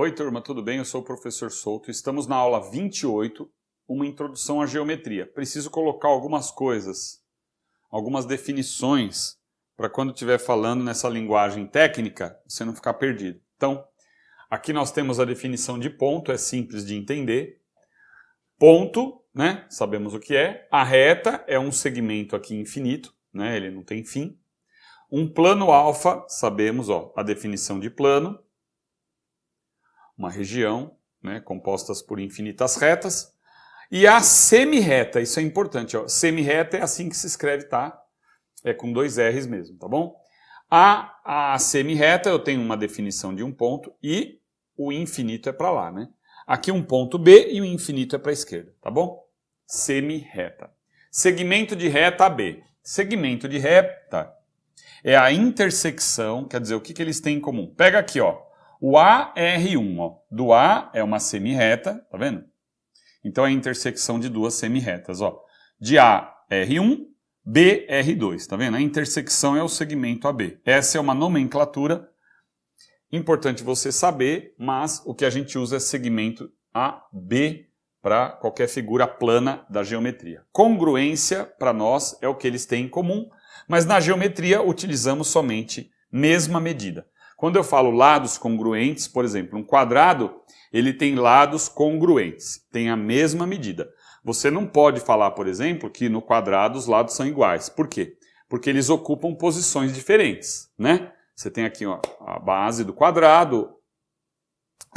Oi, turma, tudo bem? Eu sou o professor Souto. Estamos na aula 28, uma introdução à geometria. Preciso colocar algumas coisas, algumas definições, para quando estiver falando nessa linguagem técnica, você não ficar perdido. Então, aqui nós temos a definição de ponto, é simples de entender. Ponto, né? Sabemos o que é. A reta é um segmento aqui infinito, né? Ele não tem fim. Um plano alfa, sabemos, ó, a definição de plano. Uma região, né, compostas por infinitas retas. E a semirreta, isso é importante, ó. Semirreta é assim que se escreve, tá? É com dois R's mesmo, tá bom? A semirreta, eu tenho uma definição de um ponto e o infinito é para lá, né? Aqui um ponto B e o infinito é para a esquerda, tá bom? Semirreta. Segmento de reta AB. Segmento de reta é a intersecção, quer dizer, o que eles têm em comum? Pega aqui, ó. O AR1, ó, do A é uma semirreta, tá vendo? Então é a intersecção de duas semirretas, ó. De A, R1, B, R2, tá vendo? A intersecção é o segmento AB. Essa é uma nomenclatura, importante você saber, mas o que a gente usa é segmento AB para qualquer figura plana da geometria. Congruência, para nós, é o que eles têm em comum, mas na geometria utilizamos somente mesma medida. Quando eu falo lados congruentes, por exemplo, um quadrado, ele tem lados congruentes, tem a mesma medida. Você não pode falar, por exemplo, que no quadrado os lados são iguais. Por quê? Porque eles ocupam posições diferentes, né? Você tem aqui, ó, a base do quadrado,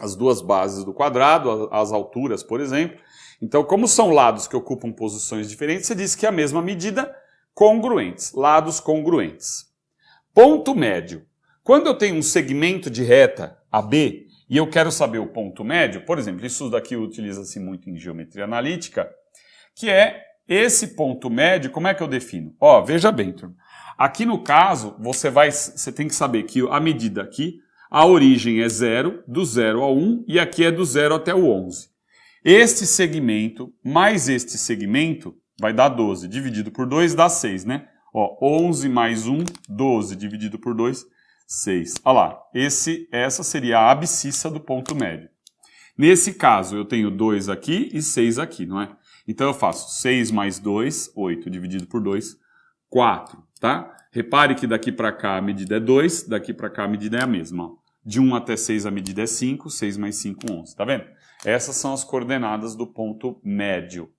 as duas bases do quadrado, as alturas, por exemplo. Então, como são lados que ocupam posições diferentes, você diz que é a mesma medida, congruentes, lados congruentes. Ponto médio. Quando eu tenho um segmento de reta AB e eu quero saber o ponto médio, por exemplo, isso daqui utiliza-se muito em geometria analítica, que é esse ponto médio, como é que eu defino? Ó, veja bem, turma. Aqui no caso, você tem que saber que a medida aqui, a origem é 0, do 0 ao 1, e aqui é do 0 até o 11. Este segmento mais este segmento vai dar 12, dividido por 2 dá 6, né? Ó, 11 mais 1, 12, dividido por 2, 6. Olha lá, essa seria a abscissa do ponto médio. Nesse caso, eu tenho 2 aqui e 6 aqui, não é? Então eu faço 6 mais 2, 8, dividido por 2, 4, tá? Repare que daqui para cá a medida é 2, daqui para cá a medida é a mesma. Ó. De 1 até 6 a medida é 5, 6 mais 5, 11, tá vendo? Essas são as coordenadas do ponto médio.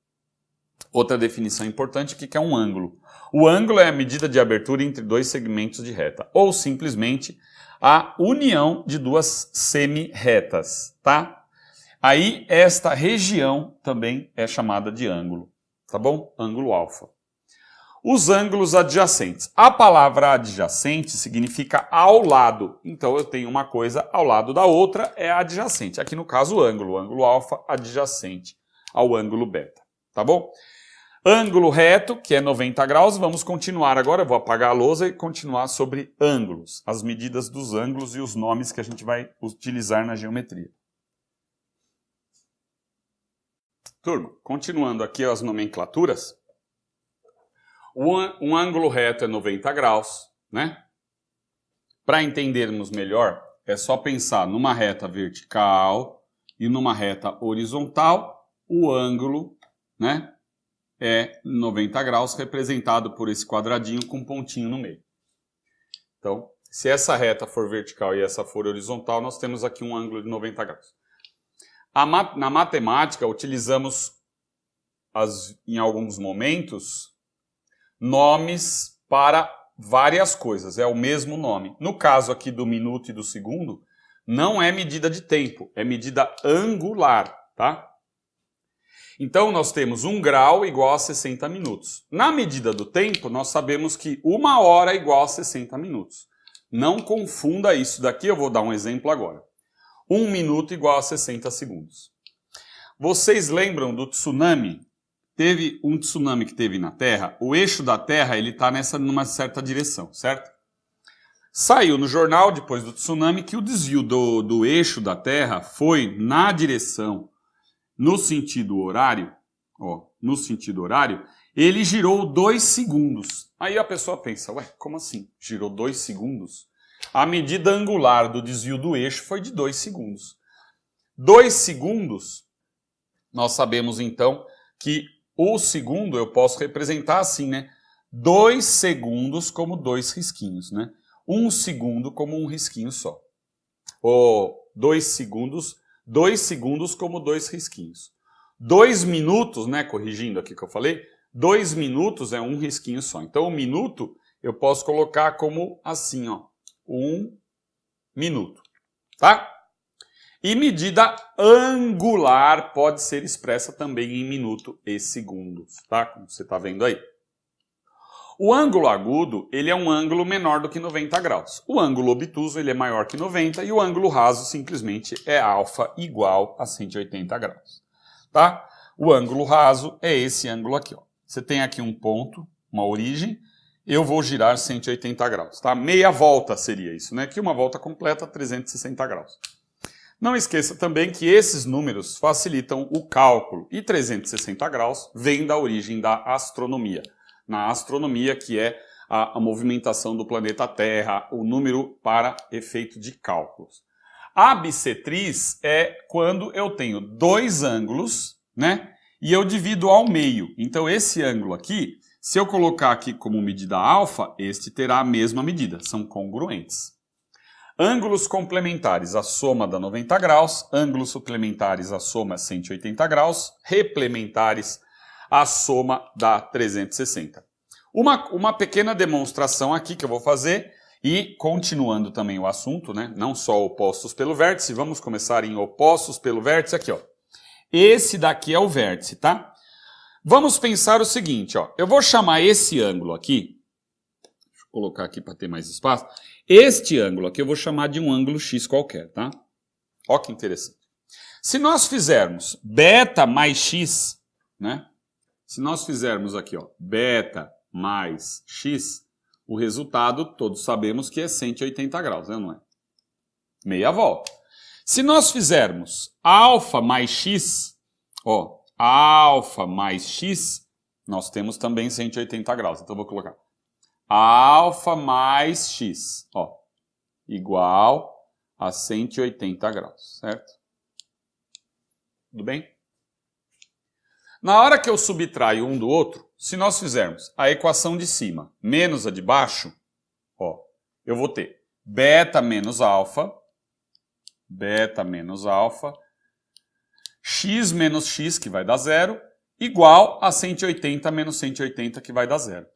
Outra definição importante aqui que é um ângulo. O ângulo é a medida de abertura entre dois segmentos de reta, ou simplesmente a união de duas semirretas, tá? Aí esta região também é chamada de ângulo, tá bom? Ângulo alfa. Os ângulos adjacentes. A palavra adjacente significa ao lado. Então eu tenho uma coisa ao lado da outra, é adjacente. Aqui no caso o ângulo alfa adjacente ao ângulo beta, tá bom? Ângulo reto, que é 90 graus, vamos continuar agora, eu vou apagar a lousa e continuar sobre ângulos, as medidas dos ângulos e os nomes que a gente vai utilizar na geometria. Turma, continuando aqui as nomenclaturas, um ângulo reto é 90 graus, né? Para entendermos melhor, é só pensar numa reta vertical e numa reta horizontal, o ângulo, né? É 90 graus, representado por esse quadradinho com um pontinho no meio. Então, se essa reta for vertical e essa for horizontal, nós temos aqui um ângulo de 90 graus. Na matemática, utilizamos, em alguns momentos, nomes para várias coisas. É o mesmo nome. No caso aqui do minuto e do segundo, não é medida de tempo, é medida angular, tá? Então, nós temos 1 grau igual a 60 minutos. Na medida do tempo, nós sabemos que 1 hora é igual a 60 minutos. Não confunda isso daqui, eu vou dar um exemplo agora. 1 minuto igual a 60 segundos. Vocês lembram do tsunami? Teve um tsunami que teve na Terra. O eixo da Terra está numa certa direção, certo? Saiu no jornal, depois do tsunami, que o desvio do eixo da Terra foi na direção no sentido horário, ó, no sentido horário, ele girou 2 segundos. Aí a pessoa pensa, ué, como assim? Girou 2 segundos? A medida angular do desvio do eixo foi de 2 segundos. 2 segundos, nós sabemos então que o segundo eu posso representar assim, né? 2 segundos como 2 risquinhos, né? 1 segundo como um risquinho só. Ou 2 segundos como 2 risquinhos. 2 minutos, né? Corrigindo aqui que eu falei, 2 minutos é um risquinho só. Então, o minuto eu posso colocar como assim, ó. 1 minuto, tá? E medida angular pode ser expressa também em minuto e segundos, tá? Como você está vendo aí. O ângulo agudo, ele é um ângulo menor do que 90 graus. O ângulo obtuso, ele é maior que 90 e o ângulo raso simplesmente é alfa igual a 180 graus, tá? O ângulo raso é esse ângulo aqui, ó. Você tem aqui um ponto, uma origem, eu vou girar 180 graus, tá? Meia volta seria isso, né? Que uma volta completa, 360 graus. Não esqueça também que esses números facilitam o cálculo e 360 graus vem da origem da astronomia. Na astronomia, que é a movimentação do planeta Terra, o número para efeito de cálculos. A bissetriz é quando eu tenho 2 ângulos, né? E eu divido ao meio. Então esse ângulo aqui, se eu colocar aqui como medida alfa, este terá a mesma medida, são congruentes. Ângulos complementares, a soma dá 90 graus, ângulos suplementares, a soma é 180 graus, replementares, a soma dá 360. Uma pequena demonstração aqui que eu vou fazer e continuando também o assunto, né? Não só opostos pelo vértice, vamos começar em opostos pelo vértice aqui, ó. Esse daqui é o vértice, tá? Vamos pensar o seguinte, ó. Eu vou chamar esse ângulo aqui, deixa eu colocar aqui para ter mais espaço. Este ângulo aqui eu vou chamar de um ângulo X qualquer, tá? Ó que interessante. Se nós fizermos beta mais X, né? Se nós fizermos aqui, ó, beta mais X, o resultado todos sabemos que é 180 graus, né? Não é? Meia volta. Se nós fizermos alfa mais X, ó, alfa mais X, nós temos também 180 graus. Então eu vou colocar alfa mais X, ó, igual a 180 graus, certo? Tudo bem? Na hora que eu subtraio um do outro, se nós fizermos a equação de cima menos a de baixo, ó, eu vou ter beta menos alfa, x menos x, que vai dar zero, igual a 180 menos 180, que vai dar zero.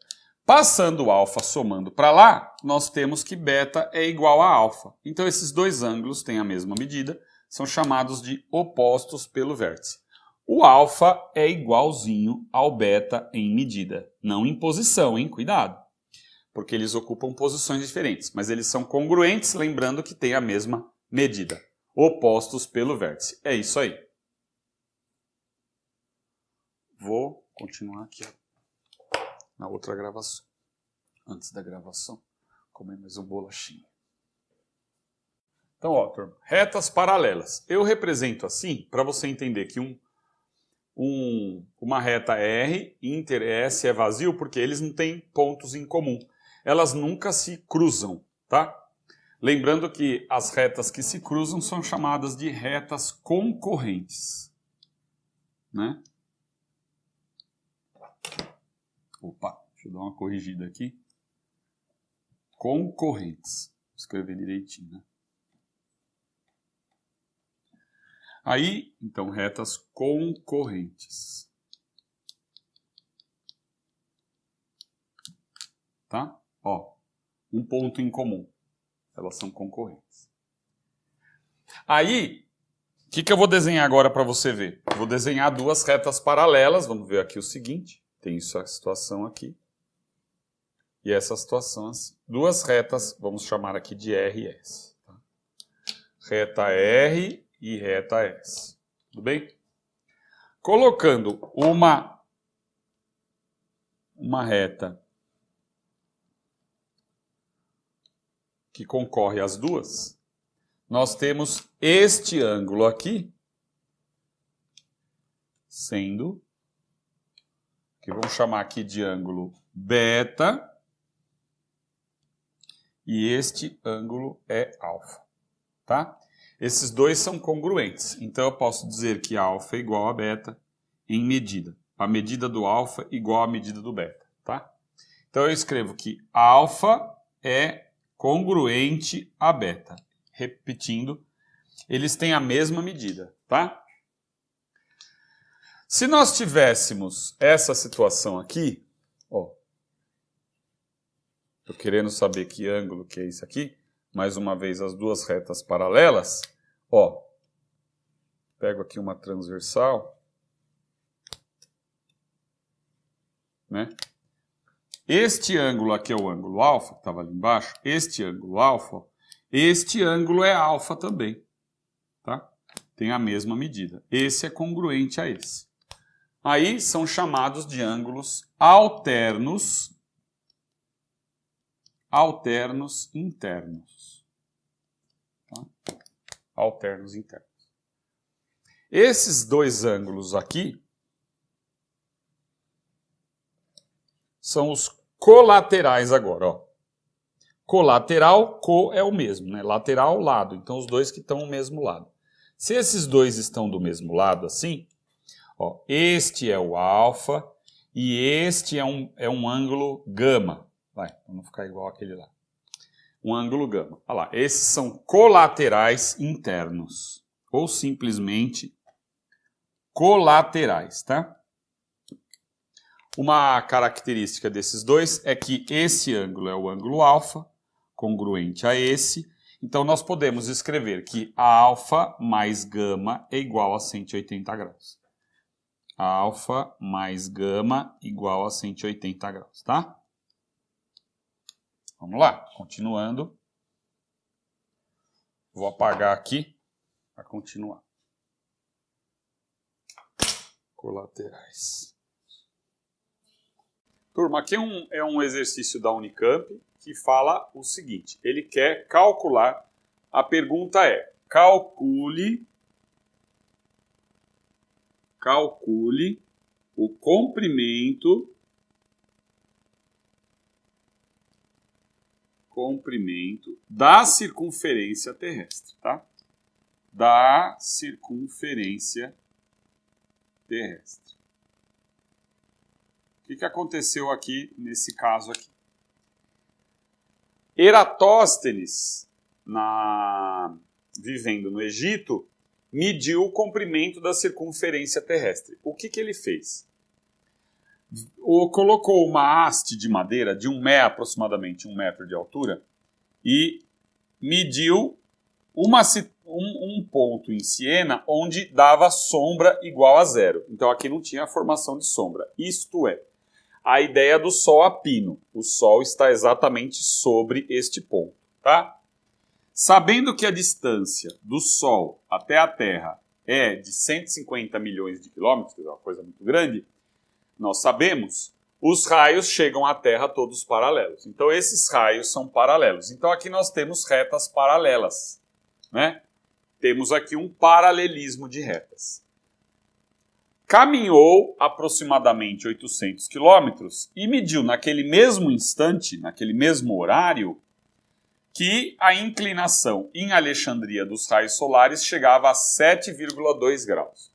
Passando o alfa somando para lá, nós temos que beta é igual a alfa. Então esses dois ângulos têm a mesma medida, são chamados de opostos pelo vértice. O alfa é igualzinho ao beta em medida, não em posição, hein? Cuidado, porque eles ocupam posições diferentes, mas eles são congruentes, lembrando que têm a mesma medida. Opostos pelo vértice. É isso aí. Vou continuar aqui na outra gravação. Antes da gravação, comer mais um bolachinho. Então, ó, turma, retas paralelas. Eu represento assim, para você entender que uma reta R, inter S é vazio, porque eles não têm pontos em comum. Elas nunca se cruzam, tá? Lembrando que as retas que se cruzam são chamadas de retas concorrentes, né? Opa, deixa eu dar uma corrigida aqui. Concorrentes. Vou escrever direitinho, né? Aí, então, retas concorrentes. Tá? Ó, um ponto em comum. Elas são concorrentes. Aí, o que eu vou desenhar agora para você ver? Eu vou desenhar duas retas paralelas. Vamos ver aqui o seguinte. Tem essa situação aqui. E essa situação assim. Duas retas, vamos chamar aqui de R e S. Tá? Reta R e reta S. Tudo bem? Colocando uma reta que concorre às duas, nós temos este ângulo aqui sendo, que vamos chamar aqui de ângulo beta, e este ângulo é alfa, tá? Esses dois são congruentes. Então eu posso dizer que alfa é igual a beta em medida. A medida do alfa igual à medida do beta, tá? Então eu escrevo que alfa é congruente a beta. Repetindo, eles têm a mesma medida, tá? Se nós tivéssemos essa situação aqui, ó, tô querendo saber que ângulo que é isso aqui, mais uma vez as duas retas paralelas, ó, pego aqui uma transversal, né? Este ângulo aqui é o ângulo alfa, que estava ali embaixo, este ângulo alfa, este ângulo é alfa também, tá? Tem a mesma medida. Esse é congruente a esse. Aí são chamados de ângulos alternos internos. Tá? Alternos internos. Esses dois ângulos aqui são os colaterais agora, ó. Colateral, co é o mesmo, né? Lateral, lado. Então, os dois que estão do mesmo lado. Se esses dois estão do mesmo lado, assim, ó, este é o alfa e este é um ângulo gama. Vai, para não ficar igual aquele lá. Um ângulo gama. Olha lá, esses são colaterais internos. Ou simplesmente colaterais, tá? Uma característica desses dois é que esse ângulo é o ângulo alfa, congruente a esse. Então, nós podemos escrever que a alfa mais gama é igual a 180 graus. A alfa mais gama igual a 180 graus, tá? Vamos lá, continuando. Vou apagar aqui para continuar. Colaterais. Turma, aqui é um exercício da Unicamp que fala o seguinte. Ele quer calcular, a pergunta é, calcule o comprimento da circunferência terrestre, tá? Da circunferência terrestre. O que aconteceu aqui nesse caso aqui? Eratóstenes, vivendo no Egito, mediu o comprimento da circunferência terrestre. O que ele fez? Colocou uma haste de madeira de aproximadamente 1 metro de altura e mediu um ponto em Siena onde dava sombra igual a 0. Então aqui não tinha formação de sombra. Isto é, a ideia do Sol a pino. O Sol está exatamente sobre este ponto, tá? Sabendo que a distância do Sol até a Terra é de 150 milhões de quilômetros, é uma coisa muito grande, nós sabemos, os raios chegam à Terra todos paralelos. Então esses raios são paralelos. Então aqui nós temos retas paralelas, né? Temos aqui um paralelismo de retas. Caminhou aproximadamente 800 quilômetros e mediu naquele mesmo instante, naquele mesmo horário, que a inclinação em Alexandria dos raios solares chegava a 7,2 graus.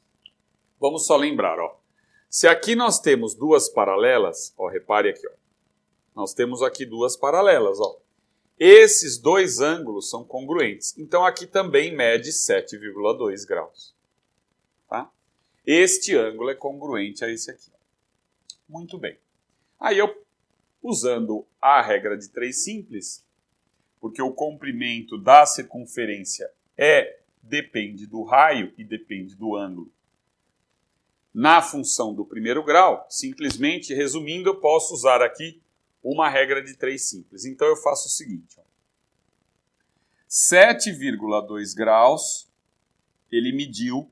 Vamos só lembrar, ó. Se aqui nós temos duas paralelas, ó, repare aqui, ó. Nós temos aqui duas paralelas, ó. Esses dois ângulos são congruentes. Então aqui também mede 7,2 graus. Tá? Este ângulo é congruente a esse aqui. Muito bem. Aí eu, usando a regra de 3 simples, porque o comprimento da circunferência depende do raio e depende do ângulo. Na função do primeiro grau, simplesmente, resumindo, eu posso usar aqui uma regra de 3 simples. Então eu faço o seguinte. 7,2 graus, ele mediu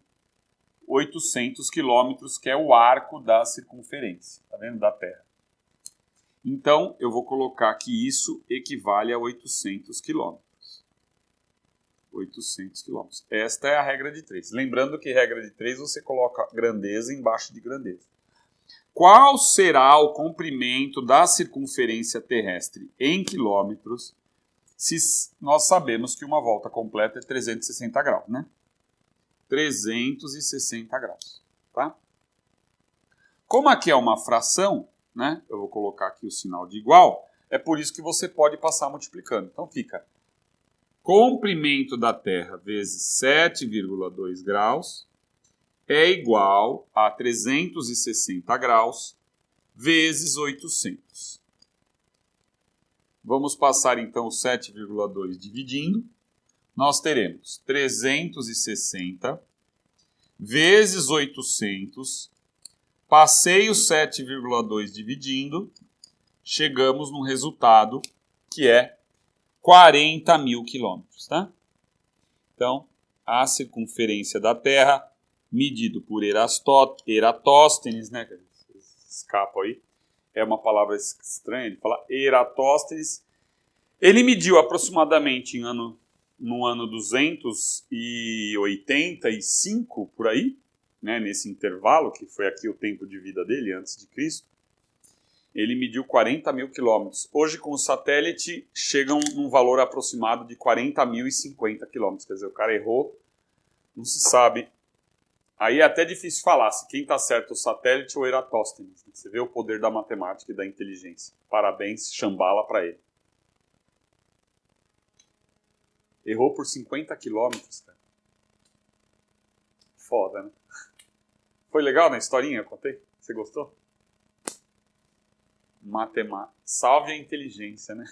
800 quilômetros, que é o arco da circunferência, tá vendo? Da Terra. Então, eu vou colocar que isso equivale a 800 quilômetros. 800 quilômetros. Esta é a regra de 3. Lembrando que regra de 3 você coloca grandeza embaixo de grandeza. Qual será o comprimento da circunferência terrestre em quilômetros Se nós sabemos que uma volta completa é 360 graus, né? 360 graus, tá? Como aqui é uma fração, né? Eu vou colocar aqui o sinal de igual, é por isso que você pode passar multiplicando. Então fica comprimento da Terra vezes 7,2 graus é igual a 360 graus vezes 800. Vamos passar então o 7,2 dividindo. Nós teremos 360 vezes 800. Passei o 7,2 dividindo. Chegamos no resultado que é 40 mil quilômetros, tá? Então, a circunferência da Terra, medido por Eratóstenes, né? Escapa aí. É uma palavra estranha, ele fala Eratóstenes. Ele mediu aproximadamente no ano 285, por aí, né, nesse intervalo, que foi aqui o tempo de vida dele, antes de Cristo. Ele mediu 40 mil quilômetros. Hoje, com o satélite, chegam num valor aproximado de 40.050 quilômetros. Quer dizer, o cara errou, não se sabe. Aí é até difícil falar se quem está certo, o satélite ou Eratóstenes. Você vê o poder da matemática e da inteligência. Parabéns, chambala para ele. Errou por 50 quilômetros, cara. Foda, né? Foi legal na historinha, eu contei? Você gostou? Matemática. Salve a inteligência, né?